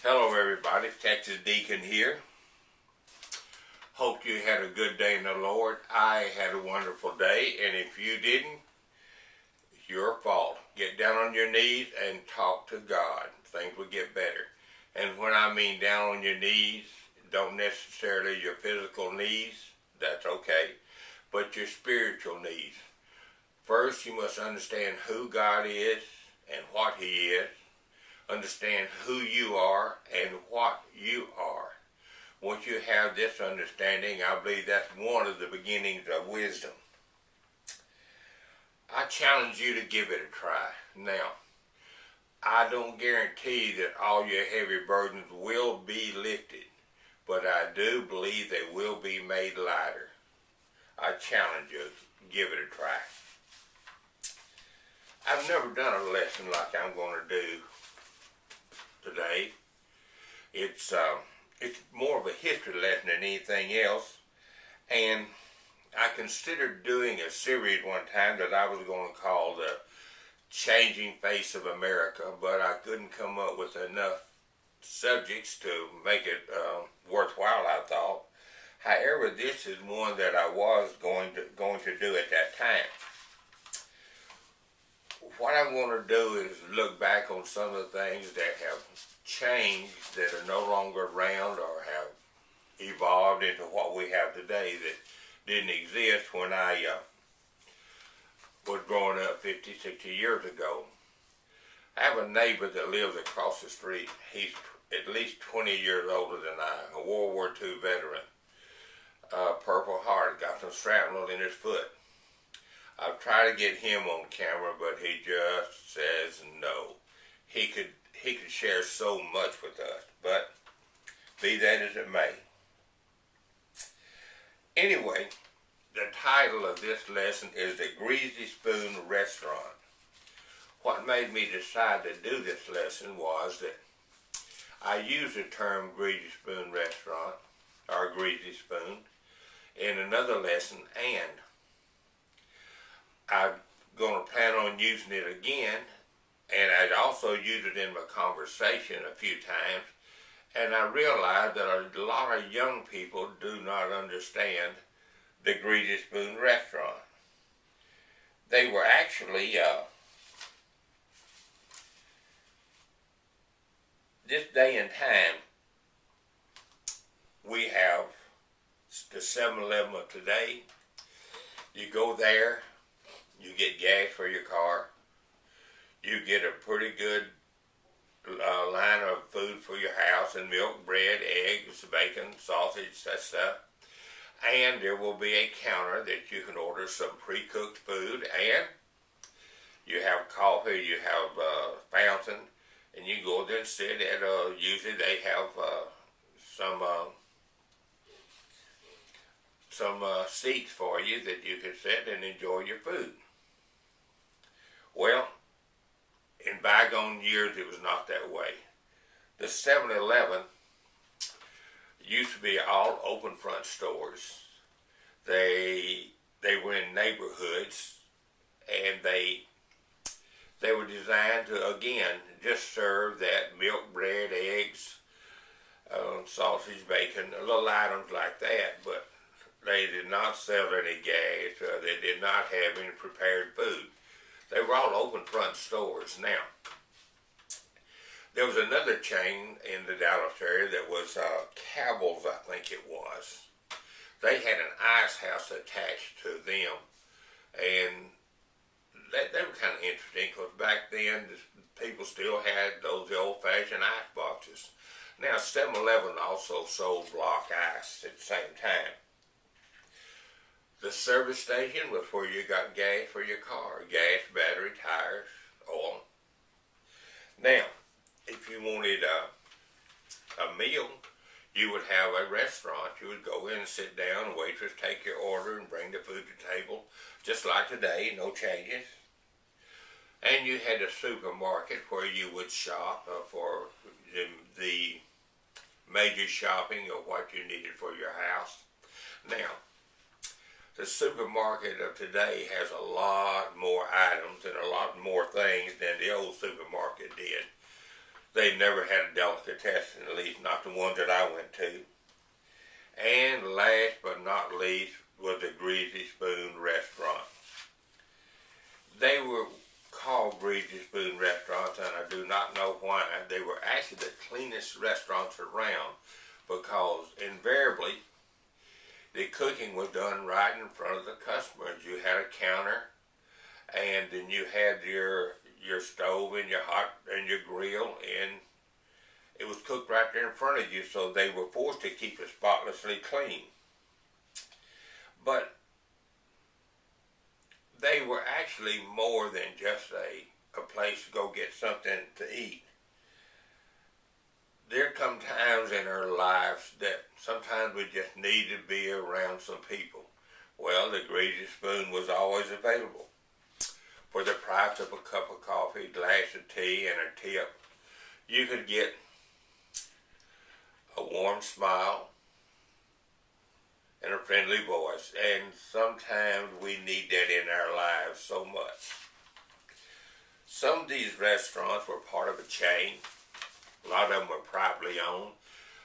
Hello everybody, TexasDeacon here. Hope you had a good day in the Lord. I had a wonderful day, and if you didn't, it's your fault. Get down on your knees and talk to God. Things will get better. And when I mean down on your knees, don't necessarily your physical knees, that's okay, but your spiritual knees. First, you must understand who God is and what He is. Understand who you are and what you are. Once you have this understanding, I believe that's one of the beginnings of wisdom. I challenge you to give it a try. Now, I don't guarantee that all your heavy burdens will be lifted, but I do believe they will be made lighter. I challenge you, give it a try. I've never done a lesson like I'm going to do today. It's more of a history lesson than anything else, and I considered doing a series one time that I was going to call The Changing Face of America, but I couldn't come up with enough subjects to make it worthwhile, I thought. However, this is one that I was going to do at that time. What I'm going to do is look back on some of the things that have changed, that are no longer around or have evolved into what we have today that didn't exist when I was growing up 50, 60 years ago. I have a neighbor that lives across the street. He's at least 20 years older than I, a World War II veteran. Purple Heart, got some shrapnel in his foot. I've tried to get him on camera, but he just says no. He could share so much with us, but be that as it may. Anyway, the title of this lesson is The GREASY Spoon Restaurant. What made me decide to do this lesson was that I use the term Greasy Spoon Restaurant, or Greasy Spoon, in another lesson, and I'm going to plan on using it again, and I'd also used it in my conversation a few times, and I realized that a lot of young people do not understand the Greasy Spoon Restaurant. They were actually, this day and time, we have the 7-Eleven of today. You go there, you get gas for your car, you get a pretty good line of food for your house, and milk, bread, eggs, bacon, sausage, that stuff. And there will be a counter that you can order some pre-cooked food, and you have coffee, you have a fountain, and you go there and sit at, usually they have some seats for you that you can sit and enjoy your food. Well, in bygone years, it was not that way. The 7-Eleven used to be all open front stores. They were in neighborhoods, and they were designed to, again, just serve that milk, bread, eggs, sausage, bacon, little items like that, but they did not sell any gas. They did not have any prepared food. They were all open front stores. Now, there was another chain in the Dallas area that was Cabell's, I think it was. They had an ice house attached to them, and they were kind of interesting because back then people still had those old-fashioned ice boxes. Now, 7-Eleven also sold block ice at the same time. The service station was where you got gas for your car. Gas, battery, tires, oil. Now, if you wanted a meal, you would have a restaurant. You would go in and sit down, and waitress take your order and bring the food to the table, just like today, no changes. And you had a supermarket where you would shop for the major shopping of what you needed for your house. Now, the supermarket of today has a lot more items and a lot more things than the old supermarket did. They never had a delicatessen, at least not the ones that I went to. And last but not least was the Greasy Spoon restaurant. They were called Greasy Spoon restaurants, and I do not know why. They were actually the cleanest restaurants around, because invariably the cooking was done right in front of the customers. You had a counter, and then you had your stove and your grill, and it was cooked right there in front of you, so they were forced to keep it spotlessly clean. But they were actually more than just a place to go get something to eat. There come times in our lives that sometimes we just need to be around some people. Well, the Greasy Spoon was always available. For the price of a cup of coffee, glass of tea, and a tip, you could get a warm smile and a friendly voice. And sometimes we need that in our lives so much. Some of these restaurants were part of a chain. A lot of them were privately owned.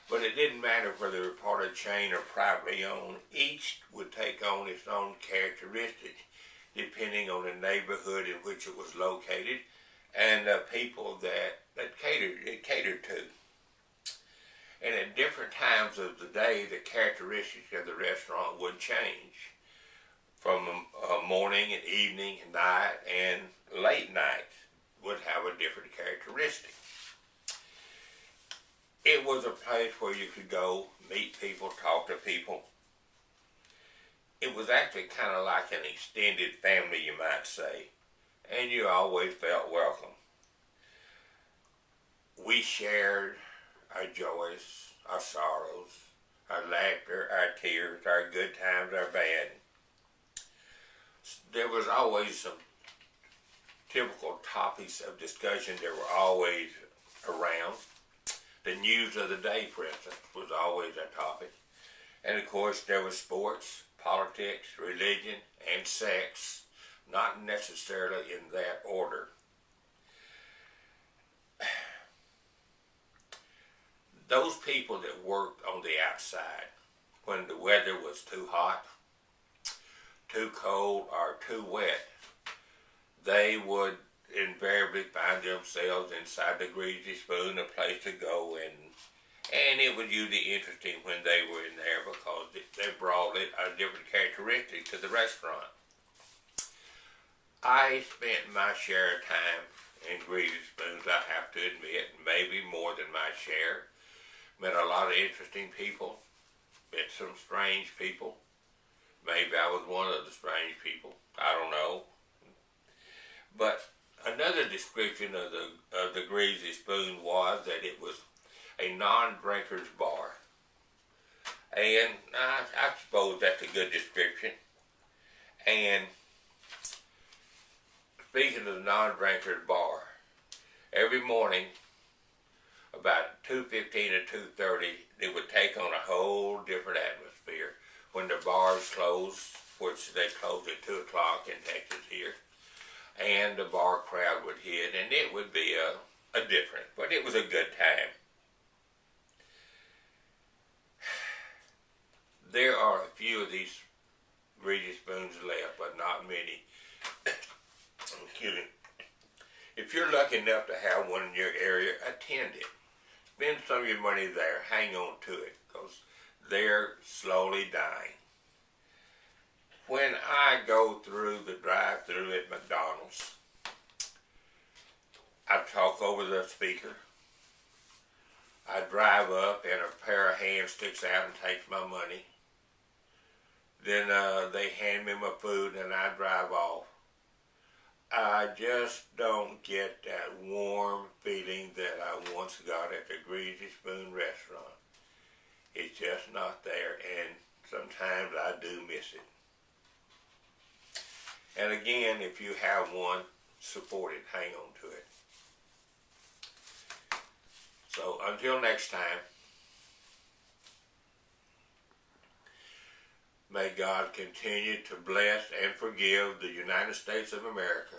But it didn't matter whether they were part of a chain or privately owned. Each would take on its own characteristics depending on the neighborhood in which it was located and the people that it catered to. And at different times of the day, the characteristics of the restaurant would change from morning and evening and night, and late night would have a different characteristic. It was a place where you could go, meet people, talk to people. It was actually kind of like an extended family, you might say, and you always felt welcome. We shared our joys, our sorrows, our laughter, our tears, our good times, our bad. There was always some typical topics of discussion that were always around. The news of the day, for instance, was always a topic. And of course, there was sports, politics, religion, and sex, not necessarily in that order. Those people that worked on the outside, when the weather was too hot, too cold, or too wet, they would invariably find themselves inside the Greasy Spoon, a place to go, and it was usually interesting when they were in there because they brought a different characteristic to the restaurant. I spent my share of time in Greasy Spoons, I have to admit, maybe more than my share. Met a lot of interesting people, met some strange people. Maybe I was one of the strange people, I don't know. But another description of the Greasy Spoon was that it was a non-drinker's bar. And I suppose that's a good description. And speaking of the non-drinker's bar, every morning about 2:15 or 2:30, it would take on a whole different atmosphere when the bars closed, which they closed at 2 o'clock in Texas here, and the bar crowd would hit, and it would be a different, but it was a good time. There are a few of these Greasy Spoons left, but not many. Excuse me. If you're lucky enough to have one in your area, attend it. Spend some of your money there. Hang on to it, because they're slowly dying. When I go through the drive-thru at McDonald's, I talk over the speaker. I drive up and a pair of hands sticks out and takes my money. Then they hand me my food and I drive off. I just don't get that warm feeling that I once got at the Greasy Spoon restaurant. It's just not there, and sometimes I do miss it. And again, if you have one, support it, hang on to it. So until next time, may God continue to bless and forgive the United States of America.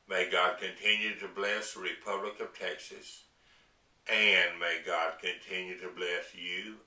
May God continue to bless the Republic of Texas. And may God continue to bless you